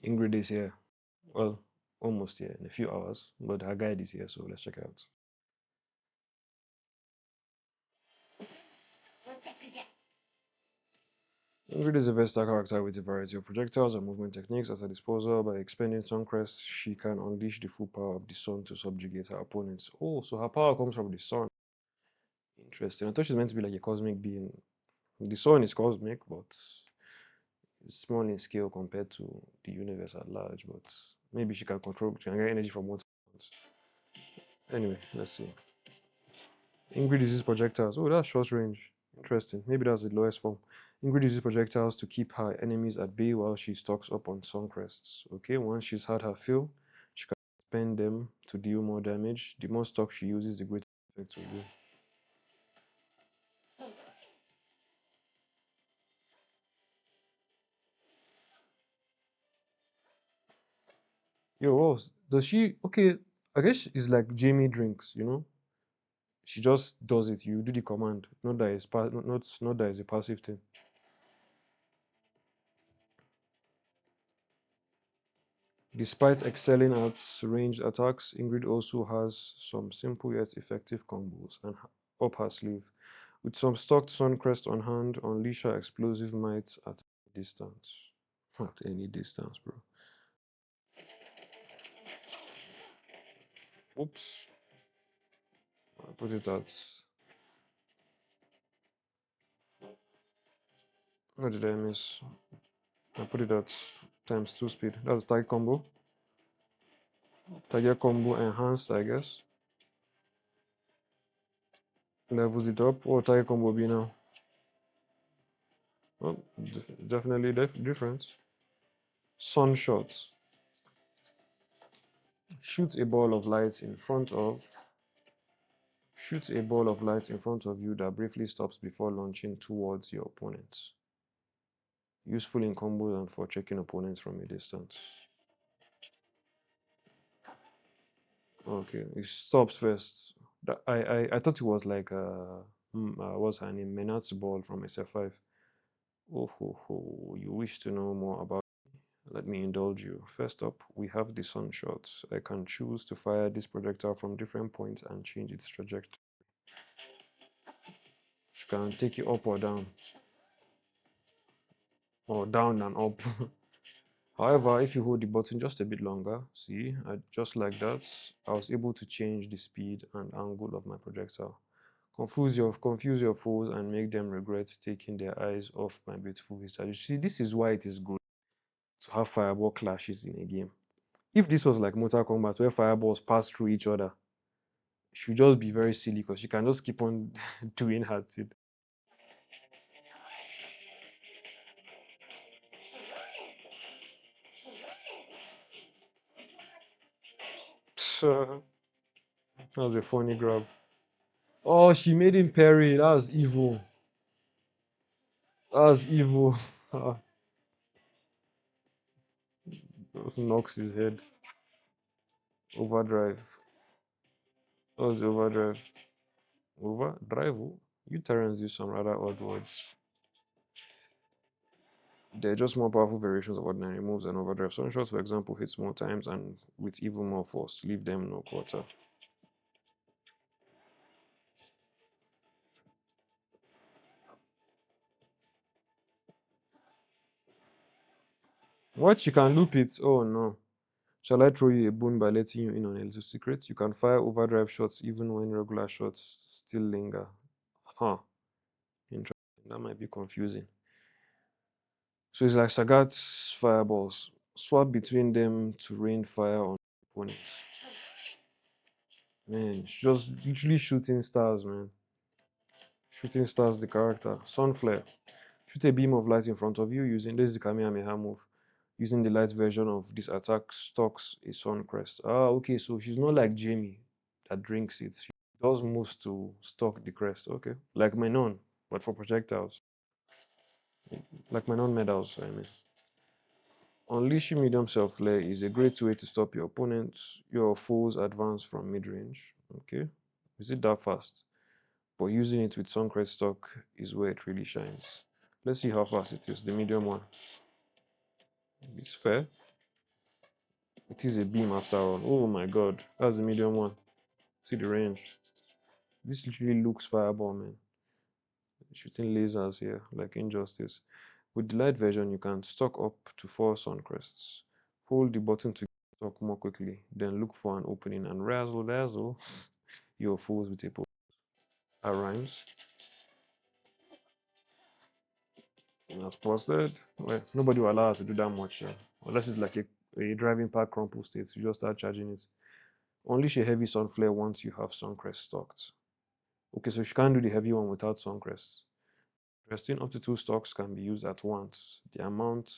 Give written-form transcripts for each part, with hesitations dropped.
Ingrid is here. Well, almost here in a few hours, but her guide is here, so let's check it out. Ingrid is a versatile character with a variety of projectiles and movement techniques at her disposal. By expending Suncrest, she can unleash the full power of the sun to subjugate her opponents. Oh, so her power comes from the sun. Interesting. I thought she's meant to be like a cosmic being. The sun is cosmic, but it's small in scale compared to the universe at large. But maybe she can get energy from water. Anyway, let's see. Ingrid uses projectiles. Oh, that's short range. Interesting. Maybe that's the lowest form. Ingrid uses projectiles to keep her enemies at bay while she stocks up on Suncrests. Okay, once she's had her fill, she can spend them to deal more damage. The more stock she uses, the greater effects will be. Yo, does she? Okay, I guess it's like Jamie drinks. She just does it. You do the command. Not that it's not that it's a passive thing. Despite excelling at ranged attacks, Ingrid also has some simple yet effective combos and up her sleeve. With some stocked Suncrest on hand, unleash her explosive might at any distance. At any distance, bro. Oops. I put it at. What did I miss? I put it at times 2 speed. That's tiger combo. Tiger combo enhanced, I guess. Levels it up. What tiger combo be now? Well, definitely different. Sun shots. Shoot a ball of light in front of Shoot a ball of light in front of you that briefly stops before launching towards your opponent. Useful in combos and for checking opponents from a distance. Okay, it stops first. I thought it was like what's her name? Menat's ball from SF5. Oh ho ho! You wish to know more about? Let me indulge you. First up, we have the sun shots. I can choose to fire this projectile from different points and change its trajectory. She can take it up or down, or down and up. However, if you hold the button just a bit longer, see, just like that, I was able to change the speed and angle of my projectile. Confuse your foes and make them regret taking their eyes off my beautiful vista. You see, this is why it is good to have fireball clashes in a game. If this was like Mortal Kombat where fireballs pass through each other, it should just be very silly because you can just keep on doing hard thing. That was a funny grab. Oh, she made him parry. That was evil. That was evil. Just knocks his head. Overdrive. That was the overdrive. Overdrive? You Terrans use some rather odd words. They're just more powerful variations of ordinary moves and overdrive. Sunshots, for example, hits more times and with even more force. Leave them no quarter. What? You can loop it? Oh no. Shall I throw you a bone by letting you in on a little secret? You can fire overdrive shots even when regular shots still linger. Huh. Interesting. That might be confusing. So it's like Sagat's fireballs. Swap between them to rain fire on opponents. Man, just literally shooting stars, man. Shooting stars, the character. Sunflare. Shoot a beam of light in front of you using this is the Kamehameha move. Using the light version of this attack stocks a sun crest. Ah, okay, so she's not like Jamie that drinks it. She does moves to stock the crest. Okay. Like my non, but for projectiles. Like my non medals, I mean. Unleashing medium self flare is a great way to stop your foes advance from mid range. Okay. Is it that fast? But using it with Suncrest stock is where it really shines. Let's see how fast it is, the medium one. It's fair. It is a beam after all. Oh my god, that's the medium one. See the range. This literally looks fireball, man. Shooting lasers here, like Injustice. With the light version, you can stock up to 4 sun crests. Hold the button to stock more quickly, then look for an opening and razzle dazzle your foes with a pole. That rhymes. As posted, well, nobody will allow her to do that much, unless it's like a driving park crumple state. You just start charging it. Unleash a heavy sun flare once you have Suncrest stocked. Okay, so she can't do the heavy one without Suncrest. Resting up to 2 stocks can be used at once. The amount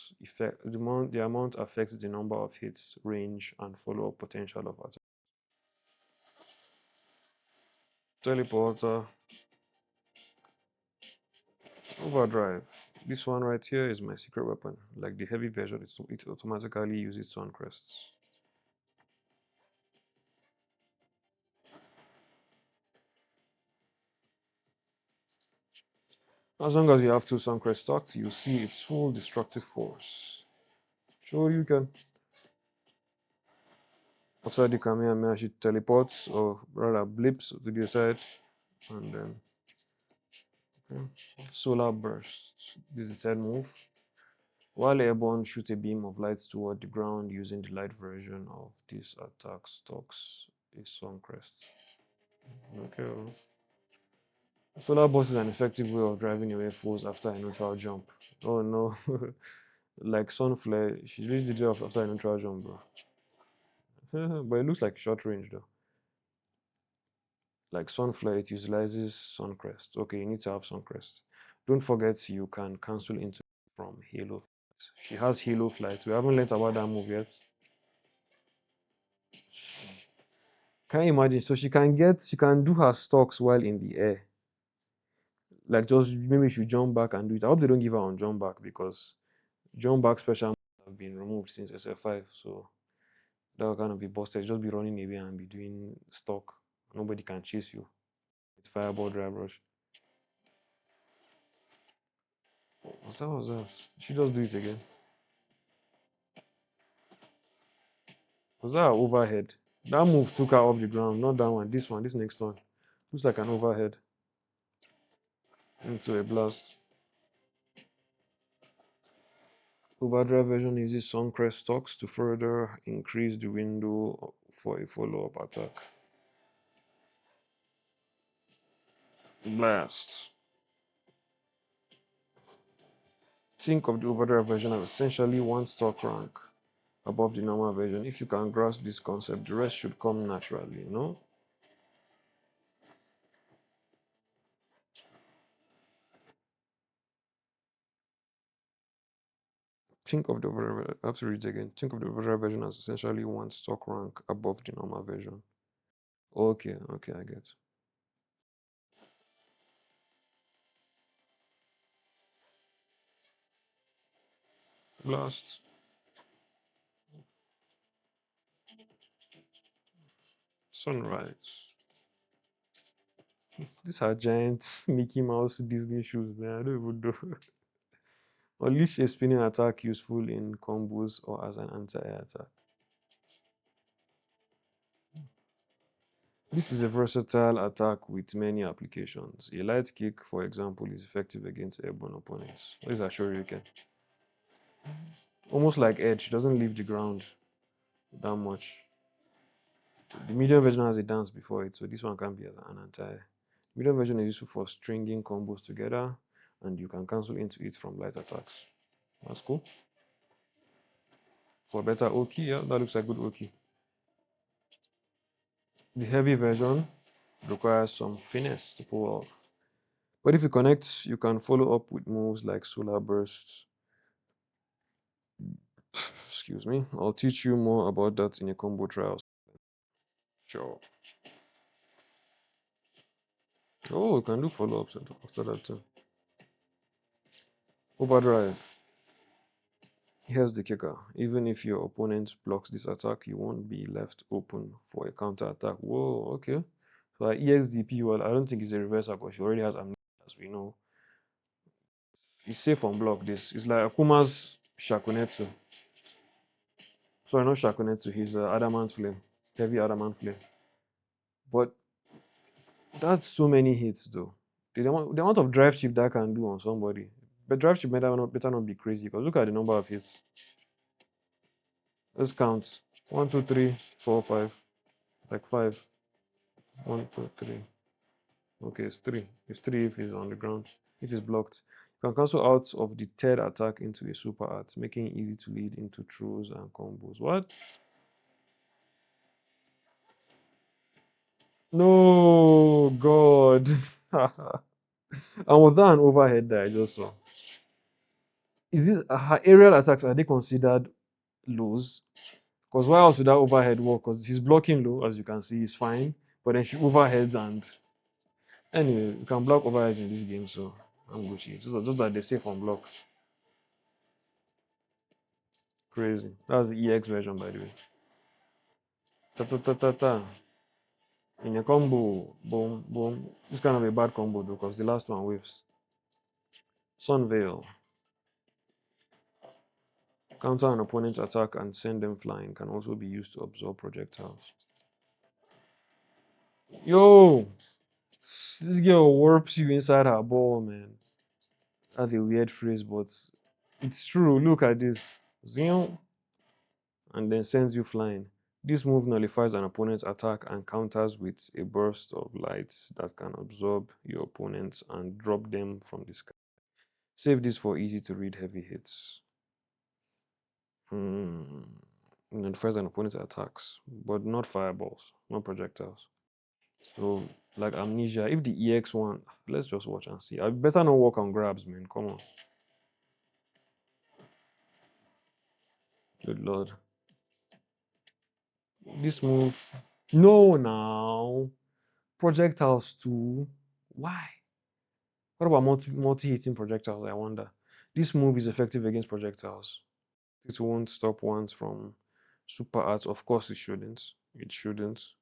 affects the number of hits, range, and follow-up potential of attack. Teleporter, overdrive. This one right here is my secret weapon. Like the heavy version, it automatically uses Suncrests. As long as you have 2 Suncrest stocked, you see its full destructive force. Sure you can. After the Kamehameha, she teleports, or rather blips to the side, and then okay. Solar burst. This is the third move. While airborne, shoot a beam of light toward the ground using the light version of this attack stocks a Suncrest. Okay. Solar burst is an effective way of driving away foes after a neutral jump. Oh no. Like Sunflare, she really did it after a neutral jump, bro. But it looks like short range though. Like Sunflare, it utilizes Suncrest. Okay, you need to have Suncrest. Don't forget you can cancel into from Halo Flight. She has Halo Flight. We haven't learned about that move yet. Can you imagine? So she can do her stocks while in the air. Like just maybe she jump back and do it. I hope they don't give her on jump back because jump back special have been removed since SF5. So that will kind of be busted. Just be running away and be doing stock. Nobody can chase you. It's fireball drive rush. What's that? Was that? She just do it again. Was that an overhead? That move took her off the ground, not that one. This one, this next one. Looks like an overhead into a blast. Overdrive version uses Suncrest stocks to further increase the window for a follow-up attack. Blast. Think of the overdrive version as essentially 1 stock rank above the normal version. If you can grasp this concept, the rest should come naturally. Think of the overdrive, I have to read it again. Think of the overdrive version as essentially 1 stock rank above the normal version. Okay, okay, I get. Blast. Sunrise. These are giant Mickey Mouse Disney shoes, man. I don't even know. Unleash a spinning attack useful in combos or as an anti-air attack. This is a versatile attack with many applications. A light kick, for example, is effective against airborne opponents. What is a shuriken? Almost like Edge, doesn't leave the ground that much. The medium version has a dance before it, so this one can be as an anti. Medium version is useful for stringing combos together, and you can cancel into it from light attacks. That's cool. For better Oki, yeah, that looks like good Oki. The heavy version requires some finesse to pull off. But if you connect, you can follow up with moves like Solar Bursts. Excuse me. I'll teach you more about that in a combo trial. Sure. Oh, you can do follow-ups after that too. Overdrive. Here's the kicker. Even if your opponent blocks this attack, you won't be left open for a counter attack. Whoa, okay. So EXDP, well, I don't think it's a reversal because she already has amnesia, as we know. It's safe on block this. It's like Akuma's Shakunetsu. Sorry, not Shakunetsu, his adamant flame, heavy adamant flame. But that's so many hits though. The amount of drive chip that can do on somebody. But drive chip better not be crazy because look at the number of hits. Let's count. One, two, three, four, five. Like five. One, two, three. Okay, it's three. It's three if it's on the ground. If it's blocked. You can cancel out of the third attack into a super art, making it easy to lead into throws and combos. What? No, God. And was that an overhead that I just saw? Is this her aerial attacks? Are they considered lows? Because why else would that overhead work? Because he's blocking low, as you can see, he's fine. But then she overheads and anyway, you can block overheads in this game, so I'm Gucci. Just that they safe on block. Crazy. That's the EX version, by the way. Ta ta ta ta ta. In a combo, boom, boom. It's kind of a bad combo though, because the last one whiffs. Sunveil. Counter an opponent's attack and send them flying can also be used to absorb projectiles. Yo! This girl warps you inside her ball, man. That's a weird phrase, but it's true. Look at this. Zion, and then sends you flying. This move nullifies an opponent's attack and counters with a burst of light that can absorb your opponents and drop them from the sky. Save this for easy to read heavy hits. Hmm. Nullifies an opponent's attacks, but not fireballs, not projectiles. So, like Amnesia, if the EX one, let's just watch and see. I better not work on grabs, man. Come on. Good lord. This move. No, now. Projectiles too. Why? What about multi-hitting projectiles? I wonder. This move is effective against projectiles. It won't stop ones from super arts. Of course, it shouldn't. It shouldn't.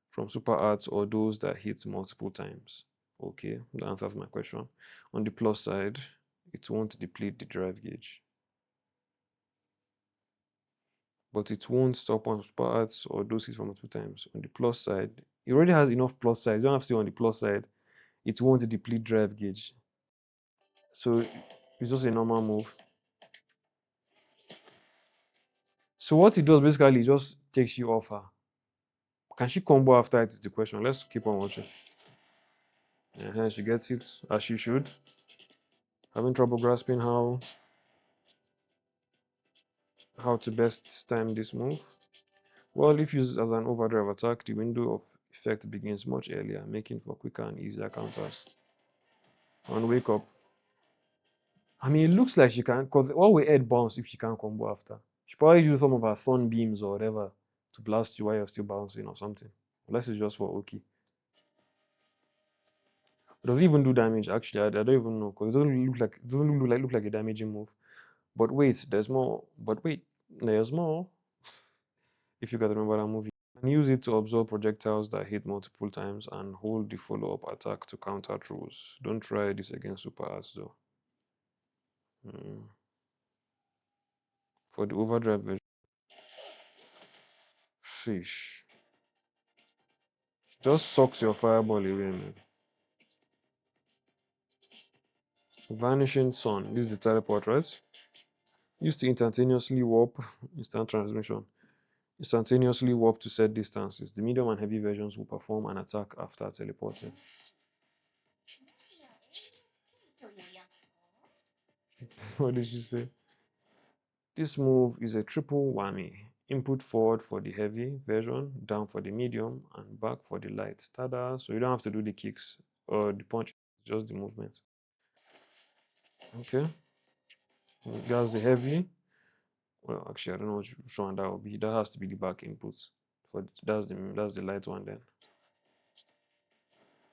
From super arts or those that hit multiple times. Okay, that answers my question. On the plus side, it won't deplete the drive gauge. But it won't stop on super arts or those hits from multiple times. On the plus side, it already has enough plus side. You don't have to say on the plus side, it won't deplete drive gauge. So it's just a normal move. So what it does basically, it just takes you off her. Can she combo after it is the question. Let's keep on watching. She gets it as she should. Having trouble grasping how to best time this move. Well, if used as an overdrive attack, the window of effect begins much earlier, making for quicker and easier counters. On wake up. I mean, it looks like she can, because what will head bounce if she can't combo after? She probably use some of her thorn beams or whatever to blast you while you're still bouncing or something. Unless it's just for Oki. Does it even do damage? Actually, I don't even know because it doesn't look like a damaging move. But wait, there's more. But wait, there's more. If you gotta remember that movie, and use it to absorb projectiles that hit multiple times and hold the follow-up attack to counter throws. Don't try this against super arts though. Mm. For the overdrive version, fish just sucks your fireball away, man. Vanishing sun. This is the teleport, right? Used to instantaneously warp, instant transmission. Instantaneously warp to set distances. The medium and heavy versions will perform an attack after teleporting. What did she say? This move is a triple whammy. Input forward for the heavy version, down for the medium, and back for the light. Tada! So you don't have to do the kicks or the punch, just the movement. Okay. That's the heavy. Well, actually, I don't know which one that will be. That has to be the back input. For that's the light one then.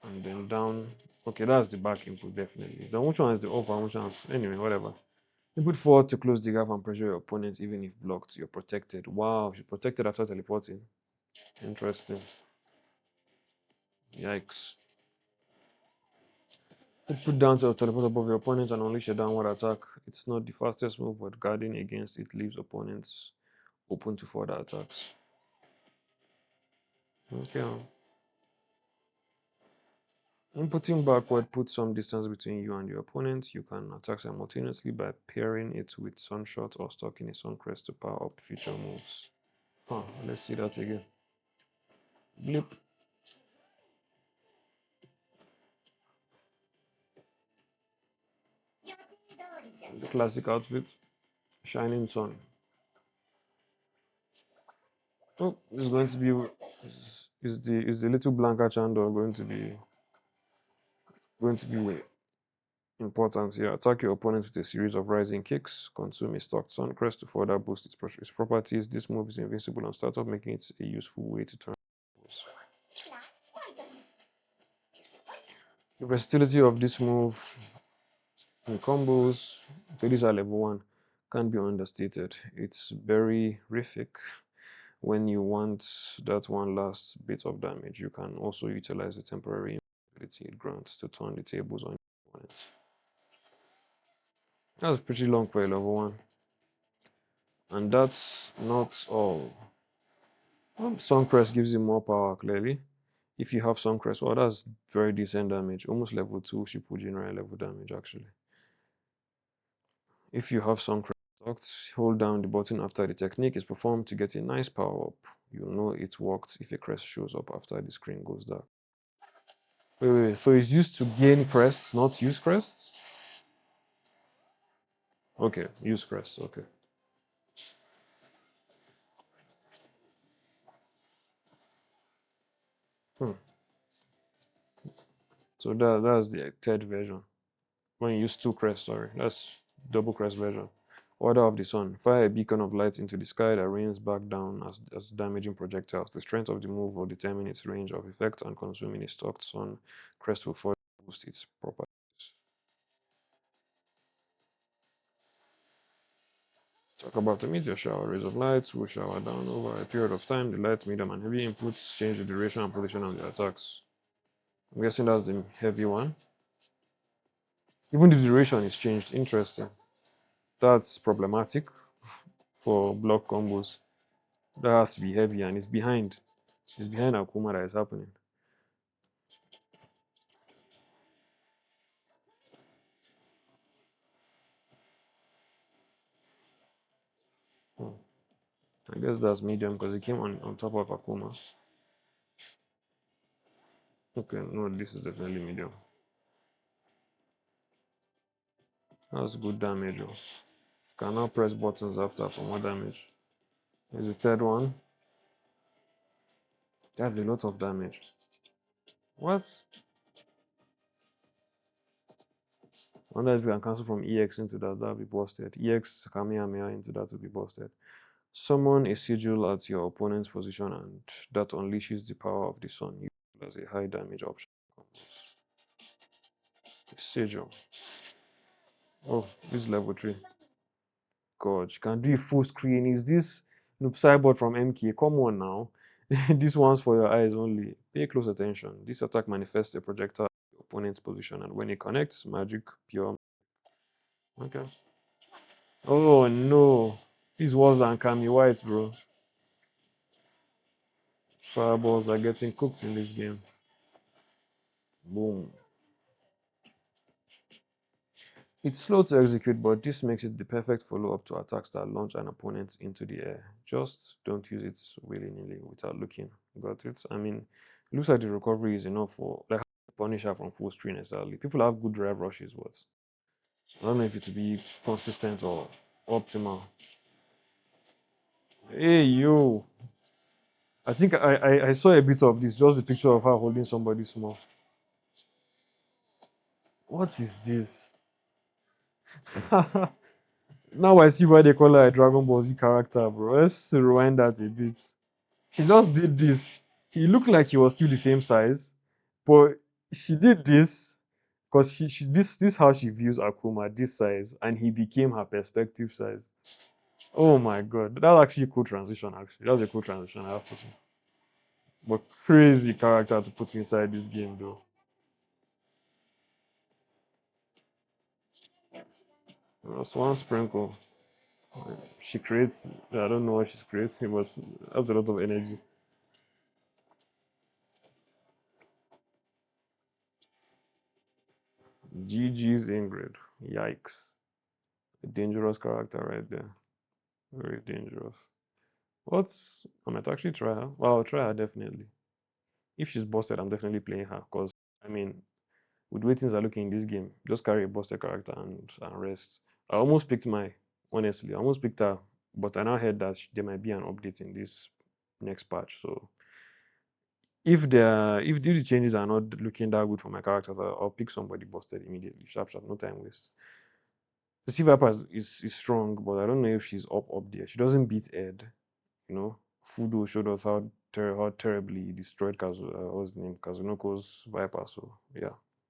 And then down. Okay, that's the back input definitely. Then which one is the up and which one's anyway, whatever. Input forward to close the gap and pressure your opponent even if blocked. You're protected. Wow, she's protected after teleporting. Interesting. Yikes. Put down to teleport above your opponent and unleash a downward attack. It's not the fastest move, but guarding against it leaves opponents open to further attacks. Okay. Inputting backward puts some distance between you and your opponent. You can attack simultaneously by pairing it with Sunshot or stocking a Suncrest to power up future moves. Huh, let's see that again. Blip. The classic outfit. Shining Sun. Oh, it's going to be is the little Blanca Chandor going to be important here. Attack your opponent with a series of rising kicks. Consume a stocked Suncrest to further boost its properties. This move is invincible on startup, making it a useful way to turn. The versatility of this move in combos, okay, these are level 1, can't be understated. It's very horrific when you want that one last bit of damage. You can also utilize the temporary ability it grants to turn the tables on your opponents. That's pretty long for a level 1. And that's not all. Suncrest gives you more power, clearly. If you have Suncrest, well, that's very decent damage. Almost level 2 Shippo general level damage, actually. If you have Suncrest locked, hold down the button after the technique is performed to get a nice power up. You'll know it worked if a crest shows up after the screen goes dark. Wait. So it's used to gain crests, not use crests? Okay, use crests, okay. Hmm. So that's the third version. When you use two crests, sorry, that's double crest version. Order of the Sun. Fire a beacon of light into the sky that rains back down as damaging projectiles. The strength of the move will determine its range of effect, and consuming a stocked sun crest will further boost its properties. Talk about the meteor shower. Rays of light will shower down over a period of time. The light, medium, and heavy inputs change the duration and position of the attacks. I'm guessing that's the heavy one. Even the duration is changed. Interesting. That's problematic for block combos. That has to be heavy, and it's behind. It's behind Akuma that is happening. Hmm. I guess that's medium because it came on top of Akuma. Okay, no, this is definitely medium. That's good damage. Oh. Can now press buttons after for more damage. There's the third one. That's a lot of damage. What? I wonder if you can cancel from EX into that, that'll be busted. EX Kamehameha into that will be busted. Summon a sigil at your opponent's position, and that unleashes the power of the sun. Use it as a high damage option. Sigil. Oh, this is level 3. God, you can do a full screen. Is this Noob Cybot from MK? Come on now. This one's for your eyes only. Pay close attention. This attack manifests a projectile at your opponent's position, and when it connects, magic, pure. Okay. Oh no. This worse than Kami White, bro. Fireballs are getting cooked in this game. Boom. It's slow to execute, but this makes it the perfect follow-up to attacks that launch an opponent into the air. Just don't use it willy-nilly without looking. Got it? I mean, it looks like the recovery is enough for like Punisher from full screen exactly. People have good drive rushes, but I don't know if it will be consistent or optimal. Hey yo! I think I saw a bit of this, just the picture of her holding somebody small. What is this? Now I see why they call her a Dragon Ball Z character, bro. Let's rewind that a bit. He just did this. He looked like he was still the same size, but she did this because this how she views Akuma, this size, and he became her perspective size. Oh my god, that's actually a cool transition. Actually, that's a cool transition. I have to say, but crazy character to put inside this game, though. That's one sprinkle. She creates. I don't know what she's creating, but has a lot of energy. GG's Ingrid. Yikes. A dangerous character right there. Very dangerous. What's I might actually try her. Well, I'll try her definitely. If she's busted, I'm definitely playing her. Cause I mean, with the way things are looking in this game, just carry a busted character and rest. I almost picked my honestly, I almost picked her, but I now heard that there might be an update in this next patch. So if the changes are not looking that good for my characters, I'll pick somebody busted immediately. Sharp, sharp, no time waste. The Sea Viper is strong, but I don't know if she's up there. She doesn't beat Ed, you know. Fudo showed us how terribly he destroyed what's his name, Kazunoko's Viper. So yeah.